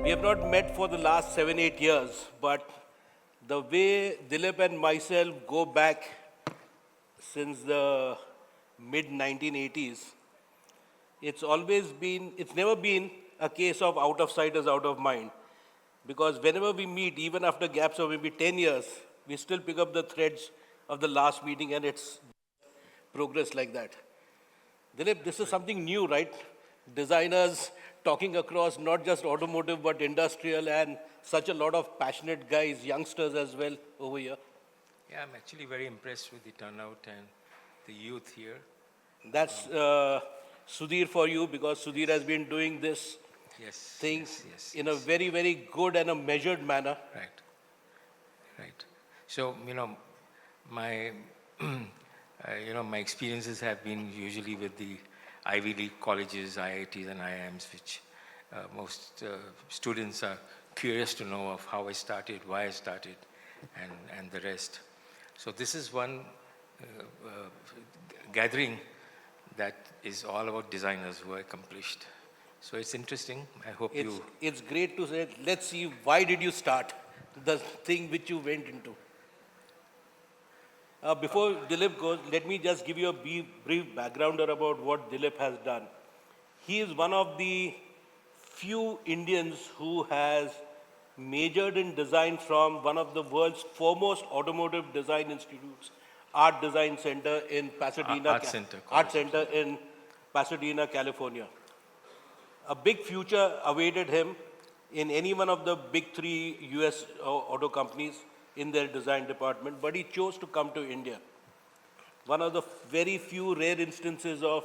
We have not met for the last 7, 8 years, but the way Dilip and myself go back since the mid 1980s, it's never been a case of out of sight is out of mind. Because whenever we meet, even after gaps of maybe 10 years, we still pick up the threads of the last meeting and it's progress like that. Dilip, this is something new, right? Designers talking across not just automotive but industrial and such a lot of passionate guys, youngsters as well over here. Yeah, I'm actually very impressed with the turnout and the youth here. That's Sudhir for you because Sudhir has been doing this Yes, thing in a yes. very, very good and a measured manner. Right, right. So, my, my experiences have been usually with the Ivy League colleges, IITs and IIMs, which most students are curious to know of how I started, why I started, and the rest. So this is one gathering that is all about designers who are accomplished. So it's interesting. I hope It's great to say, let's see, why did you start the thing which you went into? Before Dilip goes, let me just give you a brief backgrounder about what Dilip has done. He is one of the few Indians who has majored in design from one of the world's foremost automotive design institutes, Art Design Center in Pasadena, ArtCenter Art College. Center in Pasadena, California. A big future awaited him in any one of the big three US auto companies in their design department, but he chose to come to India. One of the very few rare instances of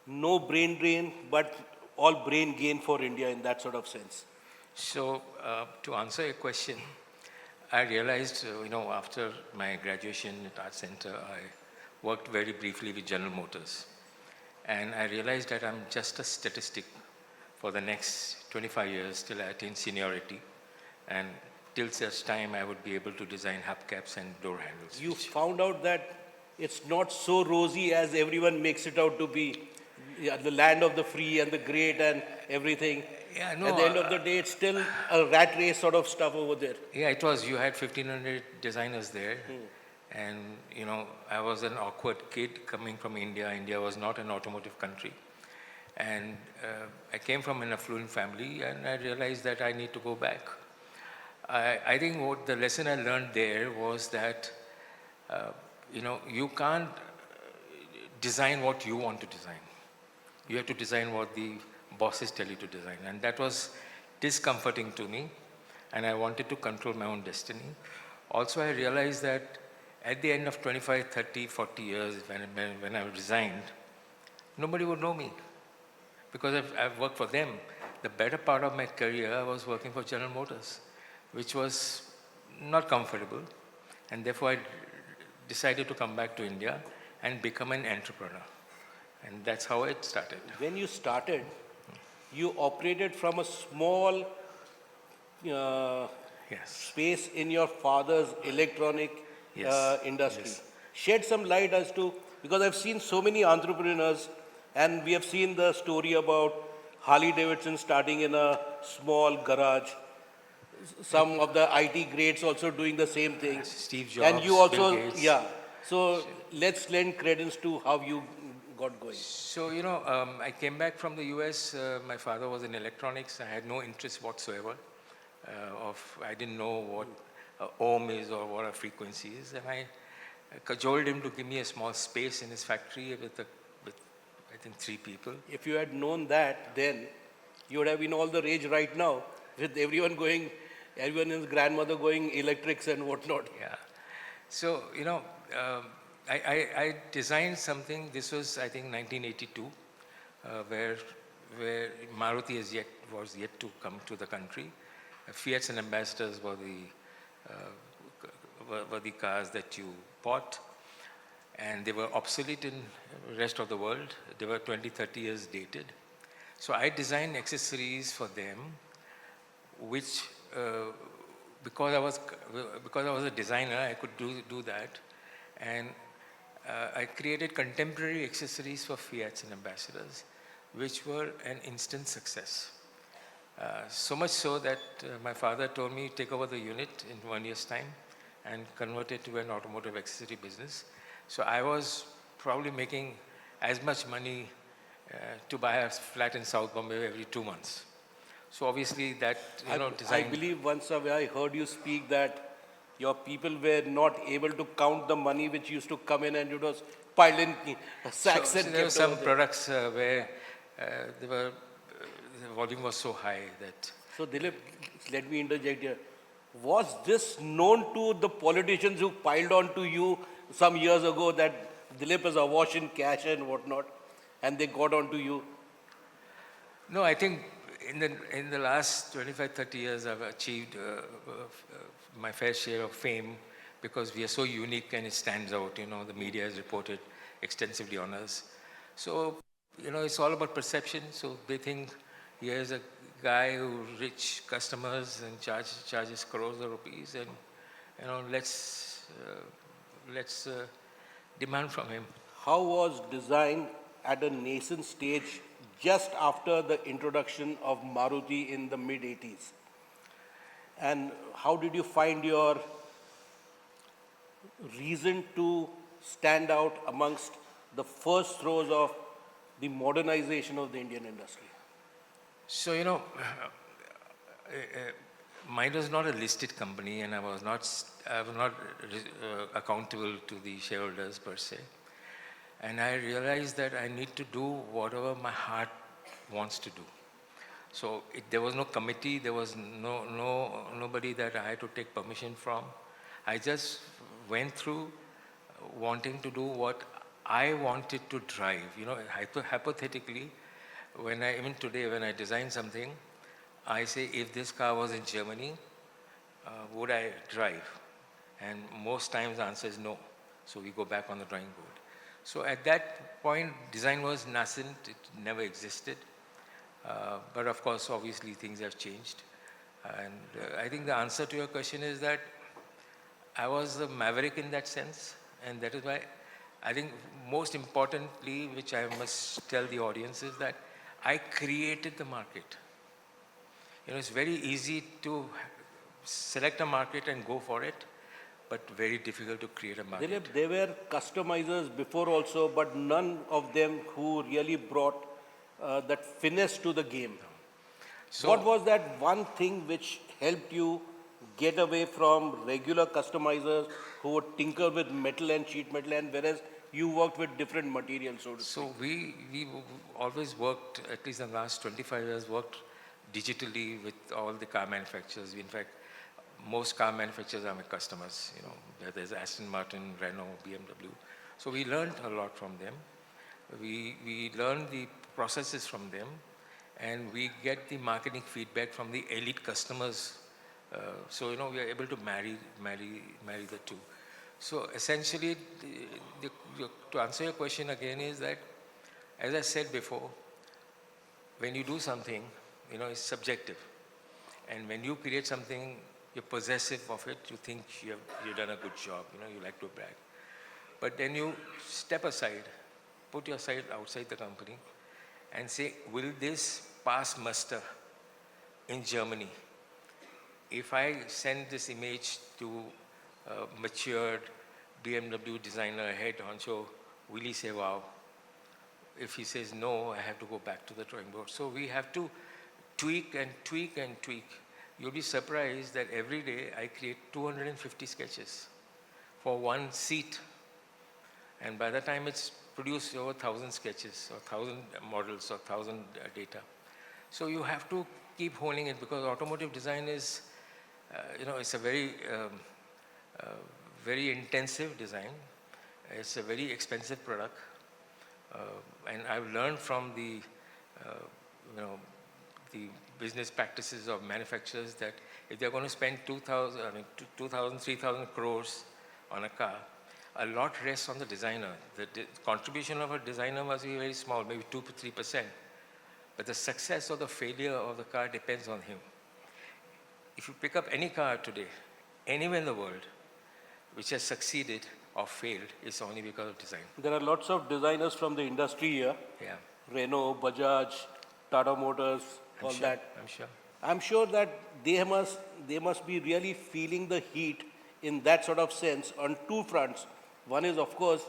no brain drain, but all brain gain for India in that sort of sense. So to answer your question, I realized, after my graduation at Art Center, I worked very briefly with General Motors. And I realized that I'm just a statistic for the next 25 years till I attain seniority. And till such time, I would be able to design hubcaps and door handles. You found out that it's not so rosy as everyone makes it out to be. Yeah, the land of the free and the great and everything. Yeah, no, At the end of the day, it's still a rat race sort of stuff over there. Yeah, it was. You had 1,500 designers there. And, I was an awkward kid coming from India. India was not an automotive country. And I came from an affluent family, and I realized that I need to go back. I think what the lesson I learned there was that, you can't design what you want to design. You have to design what the bosses tell you to design. And that was discomforting to me, and I wanted to control my own destiny. Also, I realized that at the end of 25, 30, 40 years, when I resigned, nobody would know me because I've worked for them. The better part of my career, I was working for General Motors, which was not comfortable. And therefore, I decided to come back to India and become an entrepreneur. And that's how it started. When you started, you operated from a small space in your father's electronic industry. Yes. Shed some light as to, because I've seen so many entrepreneurs and we have seen the story about Harley Davidson starting in a small garage. Some of the IT greats also doing the same thing. Steve Jobs, and you also, Bill Gates. yeah. So let's lend credence to how you got going. So, I came back from the US. My father was in electronics. I had no interest whatsoever. I didn't know what an ohm is or what a frequency is. And I cajoled him to give me a small space in his factory with I think 3 people. If you had known that then, you would have been all the rage right now with everyone and his grandmother going electrics and whatnot. Yeah. So, I designed something. This was, I think, 1982, where Maruti was yet to come to the country. Fiats and Ambassadors were the cars that you bought, and they were obsolete in the rest of the world. They were 20, 30 years dated. So I designed accessories for them, which because I was a designer, I could do that, and I created contemporary accessories for Fiats and Ambassadors, which were an instant success. So much so that my father told me take over the unit in 1 year's time and convert it to an automotive accessory business. So I was probably making as much money to buy a flat in South Bombay every 2 months. So obviously that, I design. believe once I heard you speak that your people were not able to count the money which used to come in and it was piled in So, sacks so and there were kept over some there. products where the volume was so high that. So Dilip, let me interject here. Was this known to the politicians who piled on to you some years ago that Dilip is awash in cash and whatnot, and they got on to you? No, I think in the last 25, 30 years, I've achieved my fair share of fame because we are so unique and it stands out. The media has reported extensively on us. So, it's all about perception. So they think here's a guy who rich customers and charges crores of rupees, and let's demand from him. How was design at a nascent stage just after the introduction of Maruti in the mid 80s? And how did you find your reason to stand out amongst the first throes of the modernization of the Indian industry? So, mine was not a listed company, and I was not accountable to the shareholders per se. And I realized that I need to do whatever my heart wants to do. So there was no committee, there was nobody that I had to take permission from. I just went through wanting to do what I wanted to drive. Hypothetically, even today when I design something, I say, if this car was in Germany, would I drive? And most times the answer is no. So we go back on the drawing board. So at that point, design was nascent, it never existed. But of course, obviously, things have changed. And I think the answer to your question is that I was a maverick in that sense. And that is why I think most importantly, which I must tell the audience, is that I created the market. It's very easy to select a market and go for it, but very difficult to create a market. Dilip, there were customizers before also, but none of them who really brought that finesse to the game. So, What was that one thing which helped you get away from regular customizers who would tinker with metal and sheet metal, and whereas you worked with different materials, so to speak? So we always worked, at least in the last 25 years, worked digitally with all the car manufacturers. In fact, most car manufacturers are my customers. There's Aston Martin, Renault, BMW. So we learned a lot from them. We learned the processes from them, and we get the marketing feedback from the elite customers. So we are able to marry the two. So essentially, to answer your question again is that, as I said before, when you do something, it's subjective. And when you create something, you're possessive of it, you think you've done a good job, you like to brag. But then you step aside, put yourself outside the company and say, will this pass muster in Germany? If I send this image to a matured BMW designer, head honcho, will he say wow? If he says no, I have to go back to the drawing board. So we have to tweak and tweak and tweak. You'll be surprised that every day I create 250 sketches for one seat. And by the time it's produced, over 1,000 sketches or 1,000 models or 1,000 data. So you have to keep honing it, because automotive design is, it's a very, very intensive design. It's a very expensive product. And I've learned from the business practices of manufacturers that if they're going to spend 2,000, 3,000 crores on a car, a lot rests on the designer. The contribution of a designer must be very small, maybe 2 to 3%. But the success or the failure of the car depends on him. If you pick up any car today, anywhere in the world, which has succeeded or failed, it's only because of design. There are lots of designers from the industry here. Yeah. Renault, Bajaj, Tata Motors, all that. I'm sure. I'm sure that they must be really feeling the heat in that sort of sense on two fronts. One is, of course,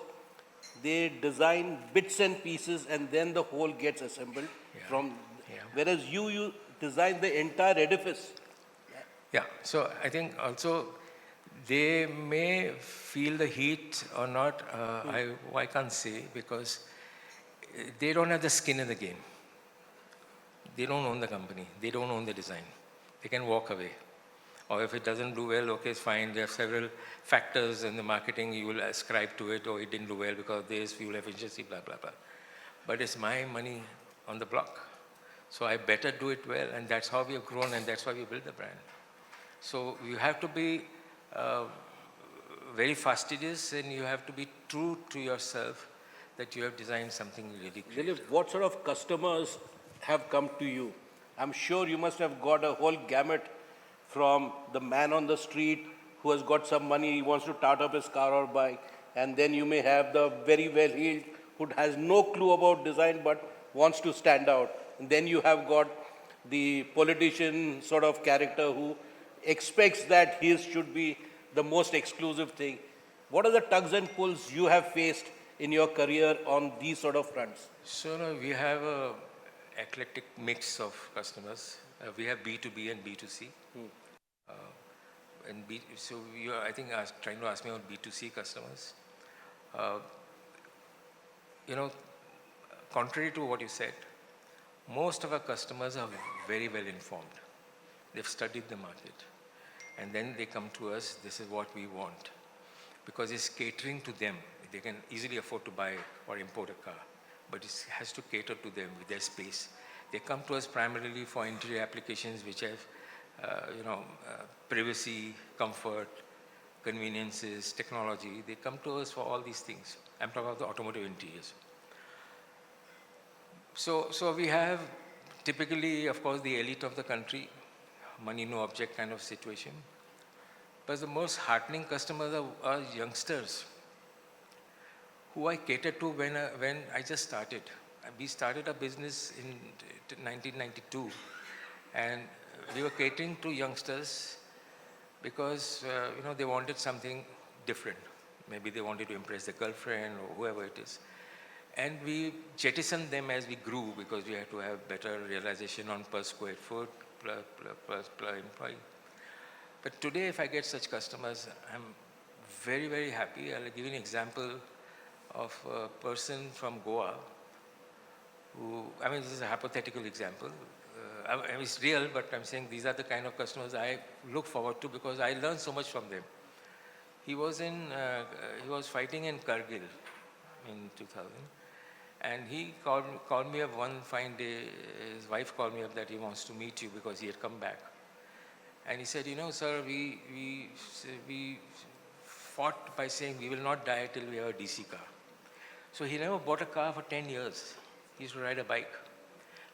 they design bits and pieces and then the whole gets assembled Yeah. from, Yeah. whereas you design the entire edifice. Yeah, so I think also they may feel the heat or not. I can't say because they don't have the skin in the game. They don't own the company. They don't own the design. They can walk away. Or if it doesn't do well, okay, it's fine. There are several factors in the marketing you will ascribe to it, or it didn't do well because of this, fuel efficiency, blah, blah, blah. But it's my money on the block. So I better do it well, and that's how we have grown, and that's why we built the brand. So you have to be very fastidious, and you have to be true to yourself that you have designed something really great. Dilip, what sort of customers have come to you? I'm sure you must have got a whole gamut from the man on the street who has got some money, he wants to start up his car or bike, and then you may have the very well-heeled who has no clue about design but wants to stand out. And then you have got the politician sort of character who expects that his should be the most exclusive thing. What are the tugs and pulls you have faced in your career on these sort of fronts? So no, we have a eclectic mix of customers. We have B2B and B2C. So you are, I think, trying to ask me about B2C customers. Uh, you know, contrary to what you said, most of our customers are very well informed. They've studied the market. And then they come to us, this is what we want. Because it's catering to them. They can easily afford to buy or import a car. But it has to cater to them with their space. They come to us primarily for interior applications which have, privacy, comfort, conveniences, technology. They come to us for all these things. I'm talking about the automotive interiors. So we have typically, of course, the elite of the country, money no object kind of situation. But the most heartening customers are youngsters who I catered to when I just started. We started a business in 1992, and we were catering to youngsters because they wanted something different. Maybe they wanted to impress their girlfriend or whoever it is. And we jettisoned them as we grew because we had to have better realization on per square foot, per employee. But today, if I get such customers, I'm very, very happy. I'll give you an example of a person from Goa who, this is a hypothetical example. It's real, but I'm saying these are the kind of customers I look forward to because I learn so much from them. He was fighting in Kargil in 2000. And he called me up one fine day. His wife called me up that he wants to meet you because he had come back. And he said, sir, we fought by saying we will not die till we have a DC car. So he never bought a car for 10 years. He used to ride a bike.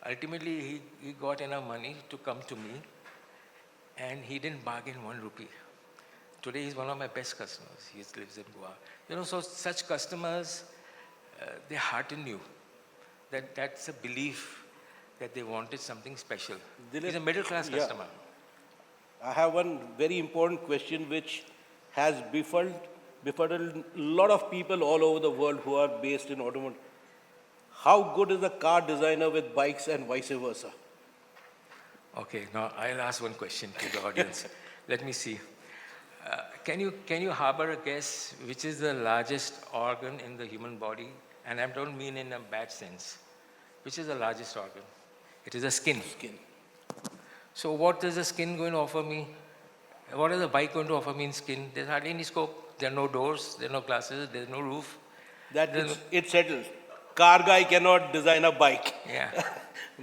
Ultimately, he got enough money to come to me, and he didn't bargain 1 rupee. Today, he's one of my best customers. He lives in Goa. So such customers, they hearten you. That's a belief that they wanted something special. Dilip, he's a middle-class customer. I have one very important question which has befuddled a lot of people all over the world who are based in automotive. How good is a car designer with bikes and vice versa? Okay, now I'll ask one question to the audience. Let me see. Can you harbor a guess which is the largest organ in the human body? And I don't mean in a bad sense. Which is the largest organ? It is the skin. Skin. So what is the skin going to offer me? What is the bike going to offer me in skin? There's hardly any scope. There are no doors, there are no glasses, there's no roof. It's settled. Car guy cannot design a bike. Yeah.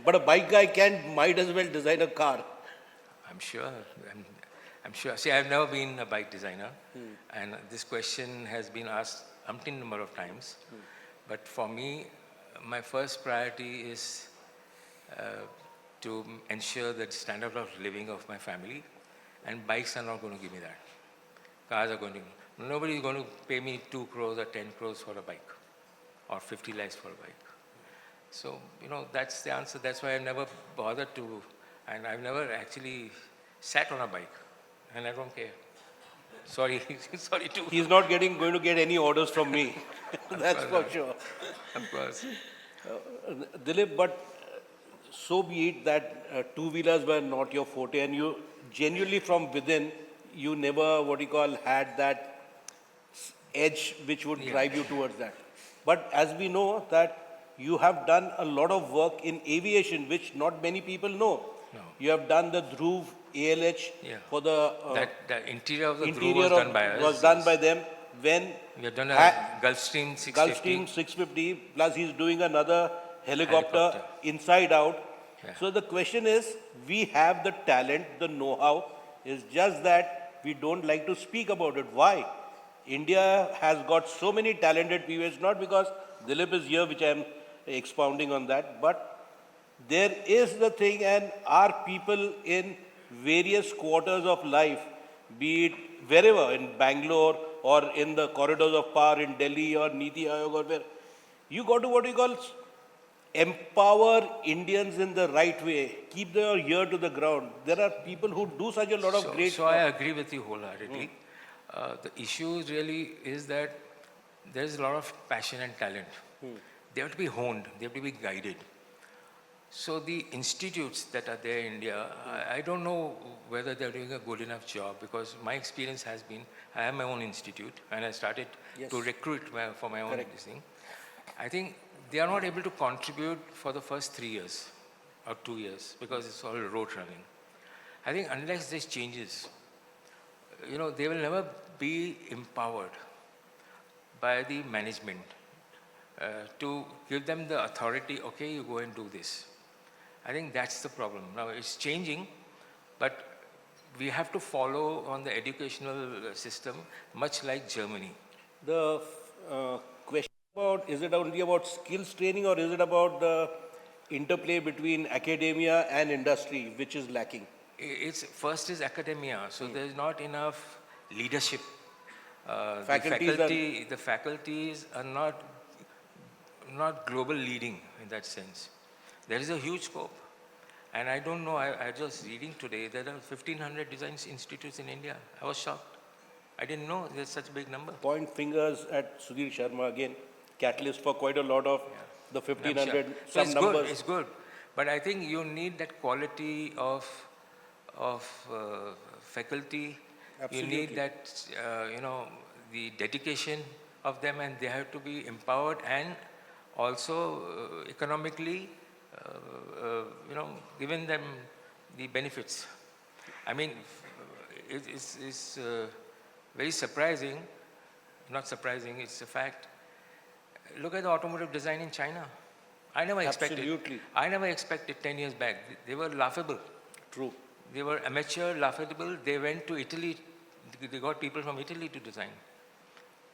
But a bike guy might as well design a car. I'm sure. I'm sure. See, I've never been a bike designer, and this question has been asked umpteen number of times. But for me, my first priority is to ensure the standard of living of my family, and bikes are not going to give me that. Cars are going to. Nobody is going to pay me 2 crores or 10 crores for a bike, or 50 lakhs for a bike. So, that's the answer. That's why I never bothered to. And I've never actually sat on a bike, and I don't care. Sorry, sorry to. He's not going to get any orders from me. That's for sure. Of course. Dilip, but so be it that two-wheelers were not your forte, and you genuinely from within, you never, what you call, had that edge which would drive you towards that. But as we know that you have done a lot of work in aviation, which not many people know. No. You have done the Dhruv ALH for the The interior of the Dhruv interior was done by us. was done by them. When We have done a Gulfstream 650. Gulfstream 650, plus he's doing another helicopter inside out. Yeah. So the question is, we have the talent, the know-how, it's just that we don't like to speak about it. Why? India has got so many talented people. It's not because Dilip is here, which I'm expounding on that, but there is the thing, and our people in various quarters of life, be it wherever, in Bangalore or in the corridors of power in Delhi or Niti Aayog or where, you got to what you call empower Indians in the right way, keep their ear to the ground. There are people who do such a lot of great So I agree with you wholeheartedly. The issue really is that there's a lot of passion and talent. They have to be honed, they have to be guided. So the institutes that are there in India, I don't know whether they're doing a good enough job, because my experience has been, I have my own institute and I started to recruit for my own thing. I think they are not able to contribute for the first 3 years or 2 years because it's all road running. I think unless this changes, they will never be empowered by the management to give them the authority, okay, you go and do this. I think that's the problem. Now it's changing, but we have to follow on the educational system, much like Germany. The question about, is it only about skills training, or is it about the interplay between academia and industry, which is lacking? It's first is academia, so there's not enough leadership. The faculties are not global leading in that sense. There is a huge scope. And I don't know, I was reading today, there are 1,500 design institutes in India. I was shocked. I didn't know there's such a big number. Point fingers at Sudhir Sharma again, catalyst for quite a lot of the 1,500, So some numbers. It's good. But I think you need that quality of faculty. Absolutely. You need that, the dedication of them, and they have to be empowered and also economically, given them the benefits. I mean, it's very surprising, not surprising, it's a fact. Look at the automotive design in China. I never expected 10 years back. They were laughable. True. They were amateur, laughable. They went to Italy. They got people from Italy to design.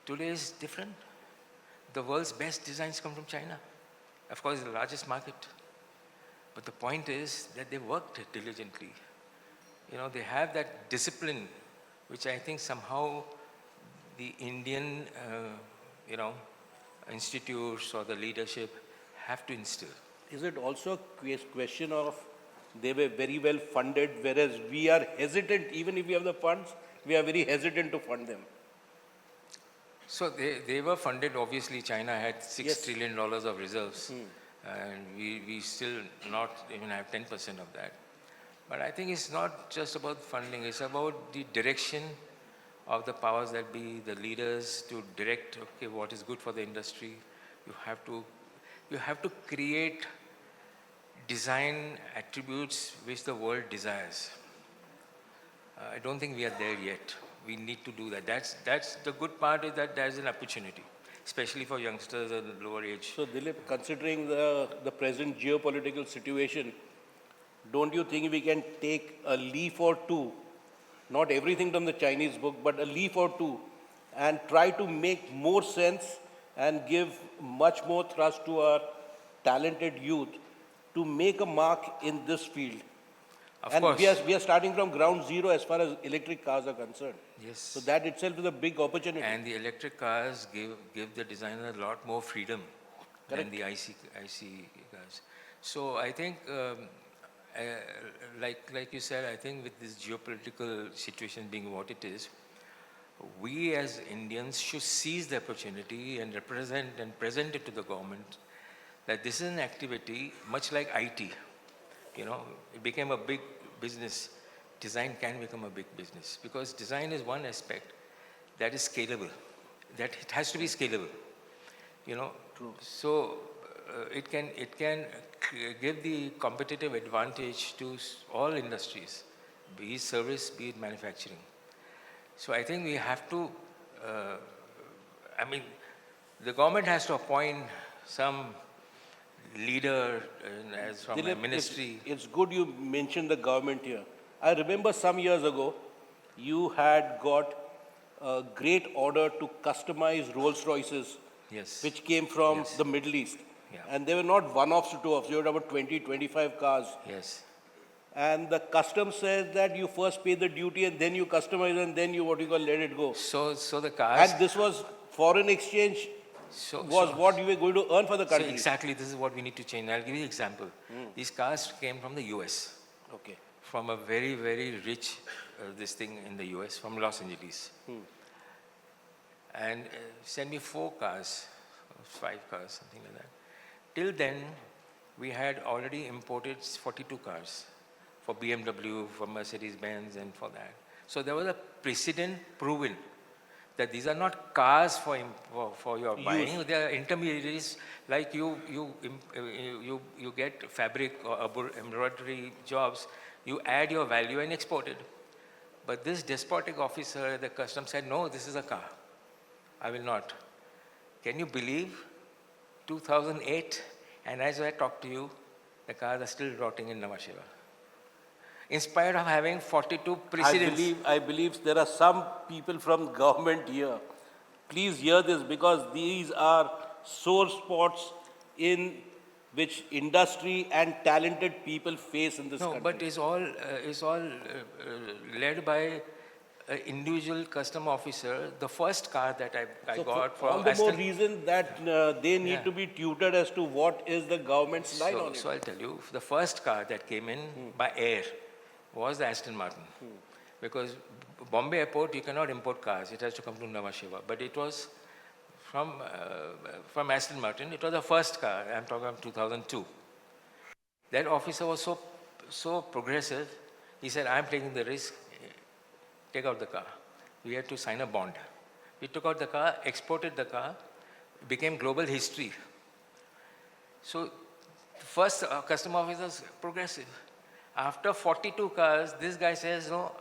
Today is different. The world's best designs come from China. Of course, it's the largest market. But the point is that they worked diligently. They have that discipline, which I think somehow the Indian, institutes or the leadership have to instill. Is it also a question of they were very well funded, whereas we are hesitant, even if we have the funds, we are very hesitant to fund them? So they were funded, obviously. China had $6 trillion of reserves, and we still not even have 10% of that. But I think it's not just about funding, it's about the direction of the powers that be, the leaders, to direct, okay, what is good for the industry. You have to create design attributes which the world desires. I don't think we are there yet. We need to do that. That's the good part, is that there's an opportunity, especially for youngsters at the lower age. So Dilip, considering the present geopolitical situation, don't you think we can take a leaf or two, not everything from the Chinese book, but a leaf or two, and try to make more sense and give much more thrust to our talented youth to make a mark in this field? Of course. We are starting from ground zero as far as electric cars are concerned. Yes. So that itself is a big opportunity. And the electric cars give the designer a lot more freedom than the IC cars. So I think, like you said, I think with this geopolitical situation being what it is, we as Indians should seize the opportunity and represent and present it to the government that this is an activity much like IT. You know, it became a big business. Design can become a big business because design is one aspect that is scalable, that it has to be scalable. You know, True. so it can give the competitive advantage to all industries, be it service, be it manufacturing. So I think we have to, uh, I mean, the government has to appoint some leader as from a Dilip, ministry. it's good you mentioned the government here. I remember some years ago, you had got a great order to customize Rolls Royces, Yes. which came from Yes. the Middle East. Yeah. And they were not one-offs to two-offs, you had about 20, 25 cars. Yes. And the custom says that you first pay the duty and then you customize and then you what you call let it go. So the cars. And this was foreign exchange was what you were going to earn for the So country. exactly, this is what we need to change. I'll give you an example. These cars came from the US, Okay. from a very, very rich this thing in the US, from Los Angeles. And sent me 4 cars, 5 cars, something like that. Till then, we had already imported 42 cars for BMW, for Mercedes-Benz, and for that. So there was a precedent proven that these are not cars for your buying. They are intermediaries like you get fabric or embroidery jobs. You add your value and export it. But this despotic officer at the customs said, no, this is a car. I will not. Can you believe 2008? And as I talk to you, the cars are still rotting in Nhava Sheva. In spite of having 42 precedents. I believe there are some people from government here. Please hear this because these are sore spots in which industry and talented people face in this No, country. but it's all led by an individual custom officer. The first car that I So got for all from the Aston. more reason that they need Yeah. to be tutored as to what is the government's line on it. So I'll tell you, the first car that came in by air was the Aston Martin. Because Bombay Airport, you cannot import cars. It has to come to Nhava Sheva. But it was from Aston Martin. It was the first car. I'm talking about 2002. That officer was so progressive. He said, I'm taking the risk. Take out the car. We had to sign a bond. We took out the car, exported the car, became global history. So first customer officer was progressive. After 42 cars, this guy says, no,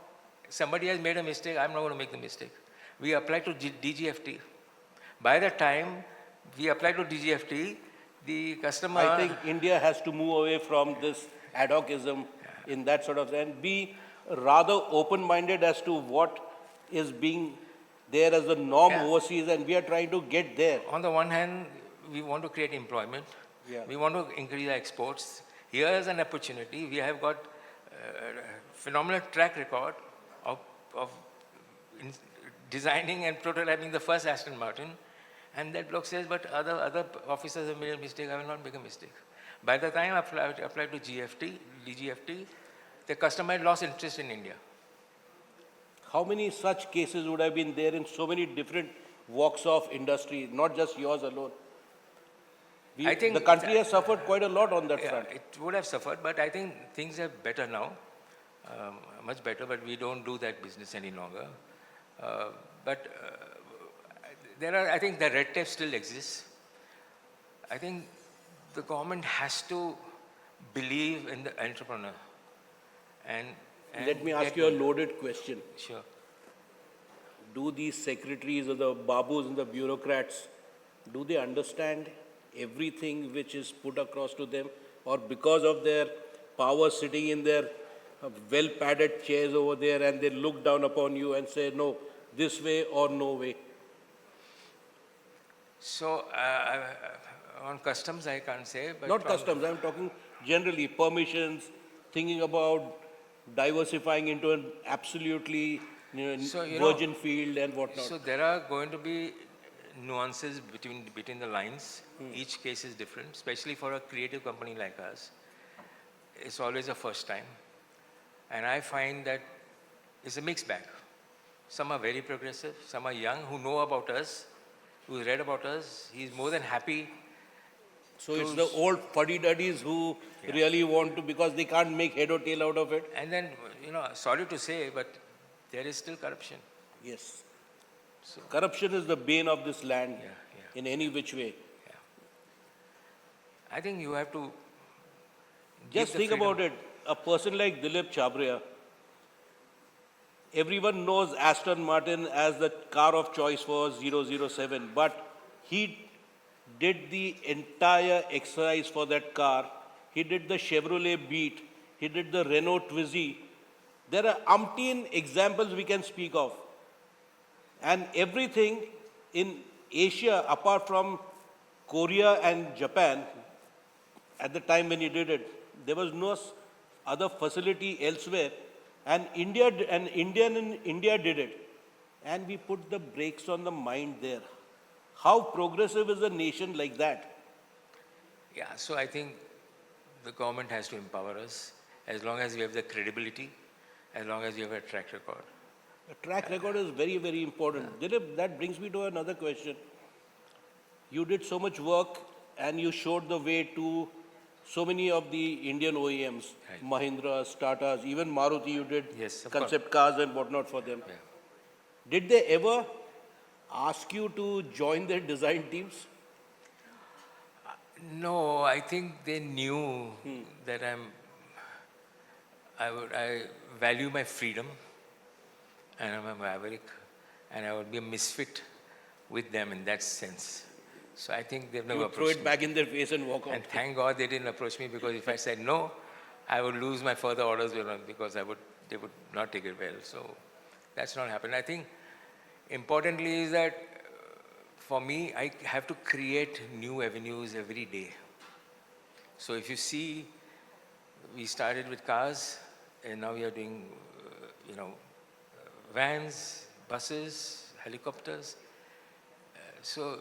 somebody has made a mistake, I'm not going to make the mistake. We applied to DGFT. By the time we applied to DGFT, the customer... I think India has to move away from this ad hocism in that sort of, and be rather open-minded as to what is being there as the norm overseas, and we are trying to get there. On the one hand, we want to create employment. Yeah. We want to increase our exports. Here is an opportunity. We have got phenomenal track record of designing and prototyping the first Aston Martin. And that bloke says, but other officers have made a mistake, I will not make a mistake. By the time I applied to DGFT, the customer had lost interest in India. How many such cases would have been there in so many different walks of industry, not just yours alone? I think the country has suffered quite a lot on that front. It would have suffered, but I think things are better now, much better, but we don't do that business any longer. I think the red tape still exists. I think the government has to believe in the entrepreneur. And Let me ask you a loaded question. Sure. Do these secretaries or the babus and the bureaucrats, do they understand everything which is put across to them, or because of their power sitting in their well-padded chairs over there and they look down upon you and say, no, this way or no way? So, on customs, I can't say. But Not customs, I'm talking generally, permissions, thinking about diversifying into an absolutely virgin field and whatnot. So there are going to be nuances between the lines. Each case is different, especially for a creative company like us. it's always a first time. And I find that it's a mixed bag. Some are very progressive, some are young who know about us, who read about us. He's more than happy. So it's the old fuddy-duddies who really want to, because they can't make head or tail out of it. And then, sorry to say, but there is still corruption. Yes. So, Corruption is the bane of this land in any which way. I think you have to Just think about it. A person like Dilip Chhabria, everyone knows Aston Martin as the car of choice for 007, but he did the entire exercise for that car. He did the Chevrolet Beat. He did the Renault Twizy. There are umpteen examples we can speak of. And everything in Asia, apart from Korea and Japan, at the time when he did it, there was no other facility elsewhere. And India did it. And we put the brakes on the mind there. How progressive is a nation like that? Yeah, so I think the government has to empower us as long as we have the credibility, as long as we have a track record. A track record is very, very important. Dilip, that brings me to another question. You did so much work and you showed the way to so many of the Indian OEMs, Mahindra, Tatas, even Maruti, you did concept cars and whatnot for them. Yeah. Did they ever ask you to join their design teams? No, I think they knew that I value my freedom, and I'm a maverick, and I would be a misfit with them in that sense. So I think they've never approached me. Throw it back in their face and walk out. And thank God they didn't approach me, because if I said no, I would lose my further orders because they would not take it well. So that's not happened. I think importantly is that for me, I have to create new avenues every day. So if you see, we started with cars, and now we are doing, vans, buses, helicopters. So,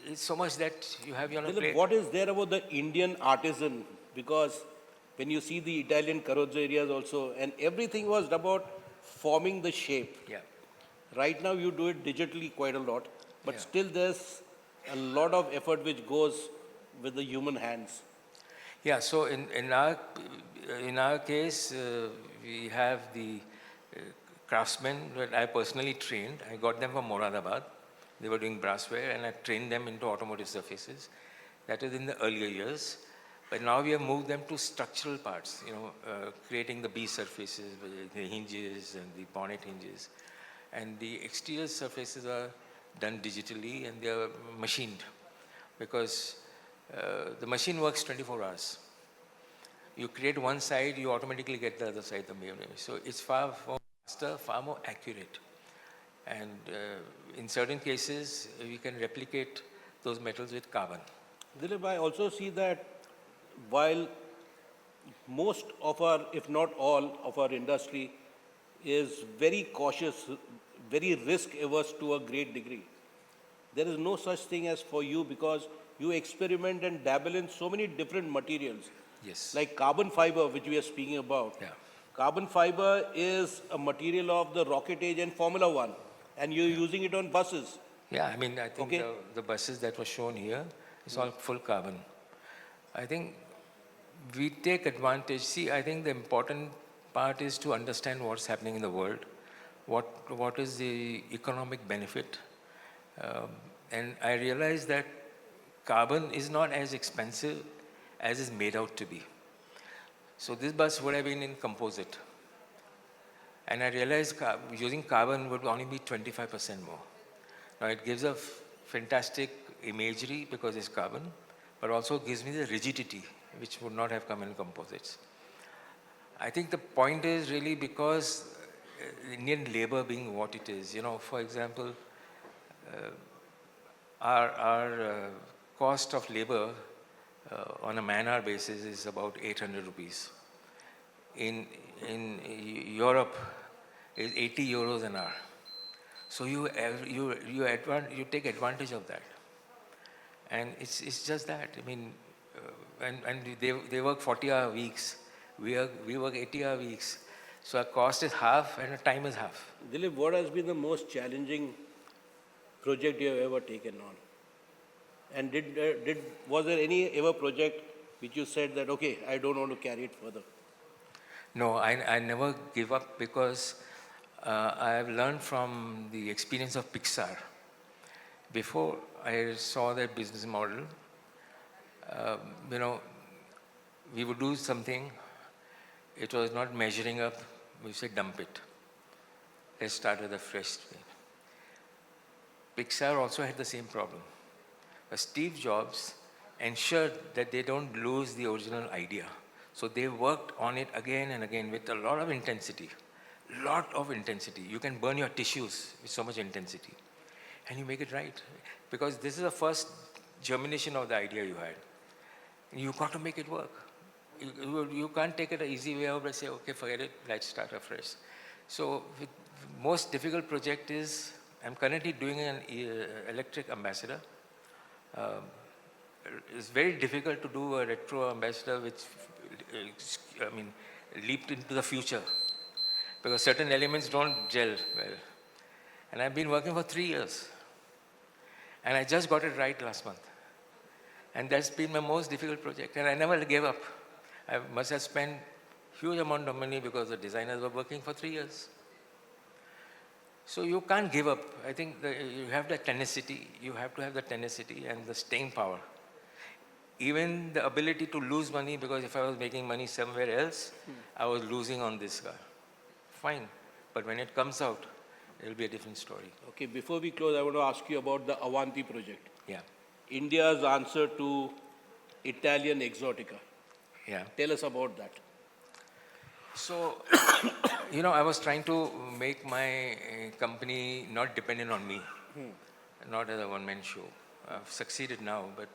it's so much that you have on a plate. What is there about the Indian artisan? Because when you see the Italian carrozzerias also, and everything was about forming the shape. Yeah. Right now you do it digitally quite a lot, but still there's a lot of effort which goes with the human hands. Yeah, so in our case, we have the craftsmen that I personally trained. I got them from Moradabad. They were doing brassware, and I trained them into automotive surfaces. That is in the earlier years. But now we have moved them to structural parts, creating the B surfaces, the hinges and the bonnet hinges. And the exterior surfaces are done digitally, and they are machined, because the machine works 24 hours. You create one side, you automatically get the other side. So it's far more faster, far more accurate. And in certain cases, we can replicate those metals with carbon. Dilip, I also see that while most of our, if not all of our industry is very cautious, very risk averse to a great degree, there is no such thing as for you, because you experiment and dabble in so many different materials. Yes. Like carbon fiber, which we are speaking about. Yeah. Carbon fiber is a material of the rocket age and Formula One, and you're using it on buses. Yeah, I mean, I think the buses that were shown here is all full carbon. I think we take advantage. See, I think the important part is to understand what's happening in the world, what is the economic benefit. And I realized that carbon is not as expensive as is made out to be. So this bus would have been in composite. And I realized using carbon would only be 25% more. Now it gives a fantastic imagery because it's carbon, but also gives me the rigidity, which would not have come in composites. I think the point is really because Indian labor being what it is, for example, our cost of labor on a man-hour basis is about 800 rupees. In Europe, is 80 euros an hour. So you take advantage of that. And it's just that. I mean, they work 40-hour weeks. We work 80-hour weeks. So our cost is half and our time is half. Dilip, what has been the most challenging project you have ever taken on? And was there any ever project which you said that, okay, I don't want to carry it further? No, I never give up because I have learned from the experience of Pixar. Before I saw their business model, you know, we would do something, it was not measuring up, we say dump it. Let's start with a fresh slate. Pixar also had the same problem. But Steve Jobs ensured that they don't lose the original idea. So they worked on it again and again with a lot of intensity. Lot of intensity. You can burn your tissues with so much intensity. And you make it right. Because this is the first germination of the idea you had. You've got to make it work. You can't take it an easy way out and say, okay, forget it, let's start afresh. So the most difficult project is, I'm currently doing an electric ambassador. It's very difficult to do a retro ambassador which, leaped into the future. Because certain elements don't gel well. And I've been working for 3 years. And I just got it right last month. And that's been my most difficult project. And I never gave up. I must have spent huge amount of money because the designers were working for 3 years. So you can't give up. I think you have the tenacity. You have to have the tenacity and the staying power. Even the ability to lose money, because if I was making money somewhere else, I was losing on this car. Fine. But when it comes out, it will be a different story. Okay, before we close, I want to ask you about the Avanti project. Yeah. India's answer to Italian Exotica. Yeah. Tell us about that. So, I was trying to make my company not dependent on me, not as a one-man show. I've succeeded now, but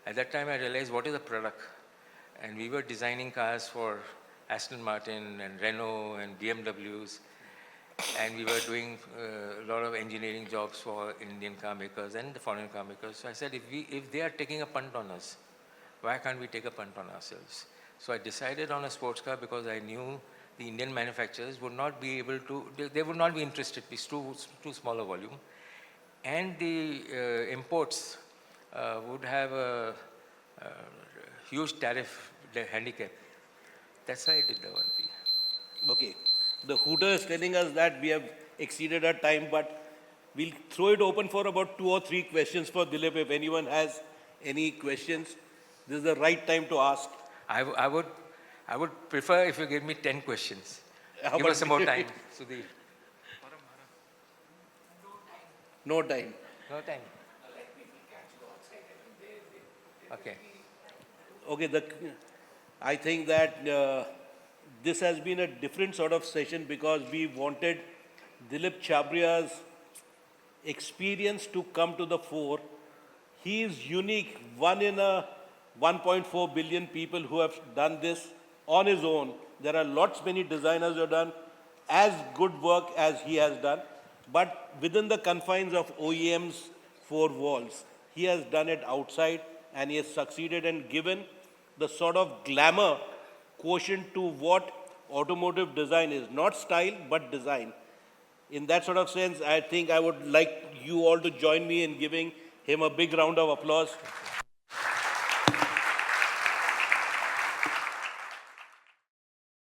at that time I realized what is a product. And we were designing cars for Aston Martin and Renault and BMWs. And we were doing a lot of engineering jobs for Indian car makers and the foreign car makers. So I said, if they are taking a punt on us, why can't we take a punt on ourselves? So I decided on a sports car because I knew the Indian manufacturers would not be able to, they would not be interested, it's too small a volume. And the imports would have a huge tariff handicap. That's why I did the Avanti. Okay. The Hooter is telling us that we have exceeded our time, but we'll throw it open for about 2 or 3 questions for Dilip. If anyone has any questions, this is the right time to ask. I would prefer if you give me 10 questions. Give us some more time, Sudhir. No time. No time. Okay. Okay, I think that this has been a different sort of session because we wanted Dilip Chhabria's experience to come to the fore. He is unique, one in a 1.4 billion people who have done this on his own. There are many designers who have done as good work as he has done, but within the confines of OEMs' 4 walls. He has done it outside and he has succeeded and given the sort of glamour quotient to what automotive design is. Not style, but design. In that sort of sense, I think I would like you all to join me in giving him a big round of applause.